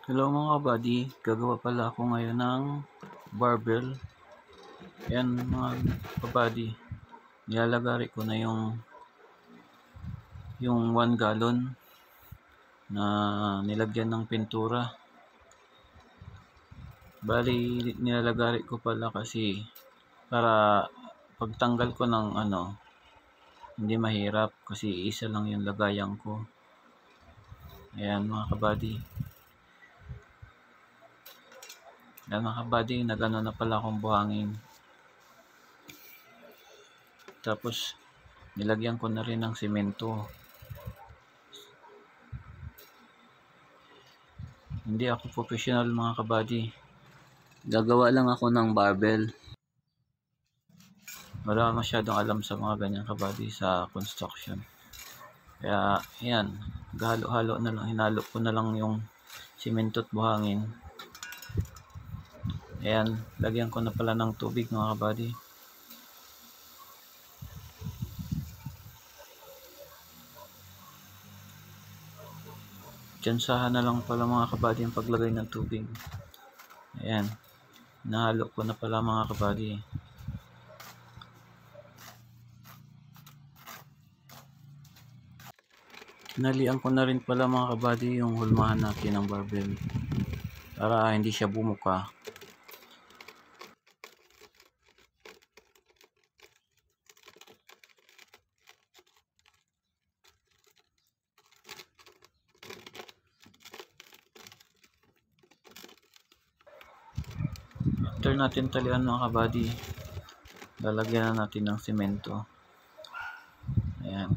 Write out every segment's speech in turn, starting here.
Hello mga buddy, gagawa pala ako ngayon ng barbell. Ayan mga kabady, nilalagari ko na yung 1 gallon na nilagyan ng pintura. Bali nilalagari ko pala kasi para pagtanggal ko ng hindi mahirap kasi isa lang yung lagayan ko. Ayan mga kabady. Ayan mga kabady, nagano na pala akong buhangin. Tapos nilagyan ko na rin ng simento. Hindi ako professional mga kabady. Gagawa lang ako ng barbell. Wala masyadong alam sa mga ganyan kabady sa construction. Kaya ayan, halo-halo na lang, hinalo ko na lang yung simento at buhangin. Ayan, lagyan ko na pala ng tubig mga kabady. Tsansahan na lang pala mga kabady yung paglagay ng tubig. Ayan, nahalo ko na pala mga kabady. Nalian ko na rin pala mga kabady yung hulmahan natin ng barbell para hindi siya bumuka. After natin talian mga kabady, lalagyan na natin ng semento. Ayan.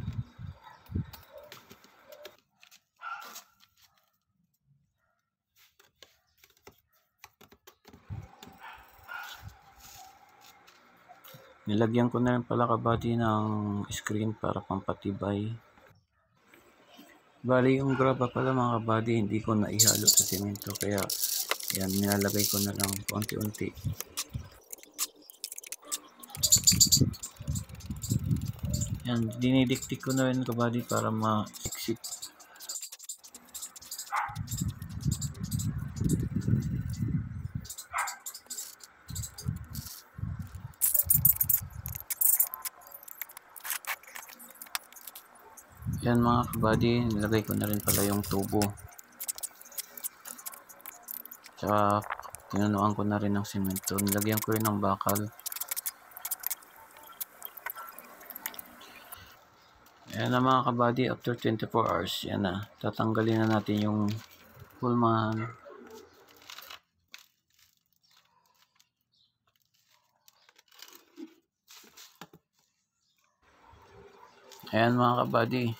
Nilagyan ko na rin pala kabady ng screen para pampatibay. Bali yung graba pala mga kabady, hindi ko na ihalo sa semento, kaya yan, nilalagay ko na lang unti-unti. Yan, dinidiktik ko na rin kabady para masiksik. Yan mga kabady, nilagay ko na rin pala yung tubo. Tsaka tinunuan ko na rin ng semento. Nilagyan ko rin ng bakal. Ayan na mga kabady, after 24 hours, yan na. Tatanggalin na natin yung hulmahan. Ayan mga kabady,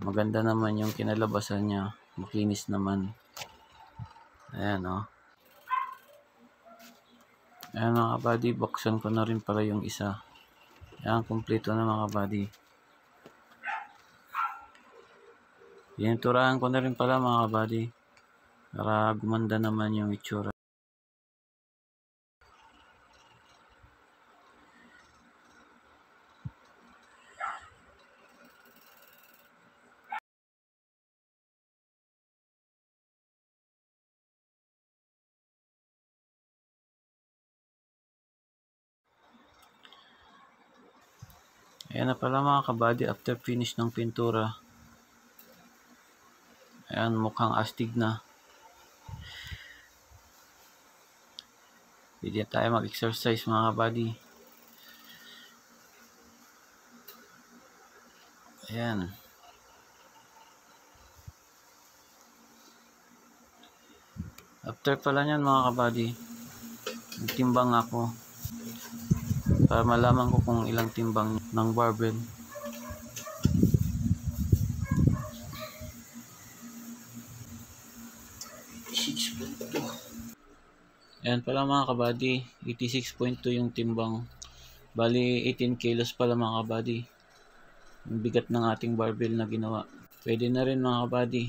maganda naman yung kinalabasan niya. Makinis naman. Ayan o. Ayan mga kabady, buksan ko na rin pala yung isa. Ayan, kumpleto na mga kabady. Pininturahan ko na rin pala mga kabady para gumanda naman yung itsura. Ayan na pala mga kabady, after finish ng pintura. Ayan, mukhang astig na. Pwede tayo mag-exercise mga kabady. Ayan. After pala nyan mga kabady, nagtimbang ako para malaman ko kung ilang timbang ng barbell. Ayan pala mga kabady, 86.2 yung timbang. Bali 18 kilos pala mga kabady yung bigat ng ating barbell na ginawa. Pwede na rin mga kabady.